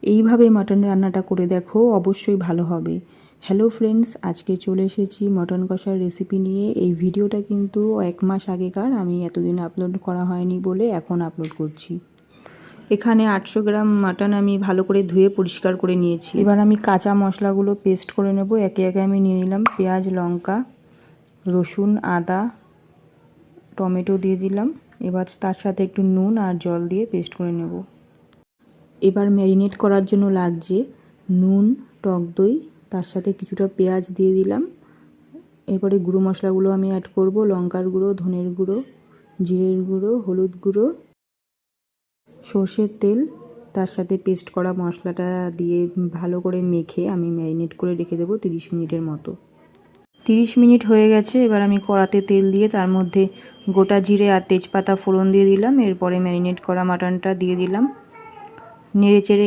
এইভাবে মাটন রান্নাটা করে দেখো, অবশ্যই ভালো হবে। হ্যালো ফ্রেন্ডস, আজকে চলে এসেছি মটন কষার রেসিপি নিয়ে। এই ভিডিওটা কিন্তু 1 মাস আগেকার, আমি এতদিন আপলোড করা হয়নি বলে এখন আপলোড করছি। এখানে 800 গ্রাম মাটন আমি ভালো করে ধুয়ে পরিষ্কার করে নিয়েছি। এবার আমি কাঁচা মশলাগুলো পেস্ট করে নেব। একে একে আমি নিয়ে নিলাম পেঁয়াজ, লঙ্কা, রসুন, আদা, টমেটো দিয়ে দিলাম। এবার তার সাথে একটু নুন আর জল দিয়ে পেস্ট করে নেব। এবার ম্যারিনেট করার জন্য লাগছে নুন, টক দই, তার সাথে কিছুটা পেঁয়াজ দিয়ে দিলাম। এরপরে গুঁড়ো মশলাগুলো আমি অ্যাড করব, লঙ্কার গুঁড়ো, ধনের গুঁড়ো, জিরের গুঁড়ো, হলুদ গুঁড়ো, সর্ষের তেল, তার সাথে পেস্ট করা মশলাটা দিয়ে ভালো করে মেখে আমি ম্যারিনেট করে রেখে দেবো 30 মিনিটের মতো। 30 মিনিট হয়ে গেছে। এবার আমি কড়াতে তেল দিয়ে তার মধ্যে গোটা জিরে আর তেজপাতা ফোড়ন দিয়ে দিলাম। এরপরে ম্যারিনেট করা মাটনটা দিয়ে দিলাম, নেড়ে চেড়ে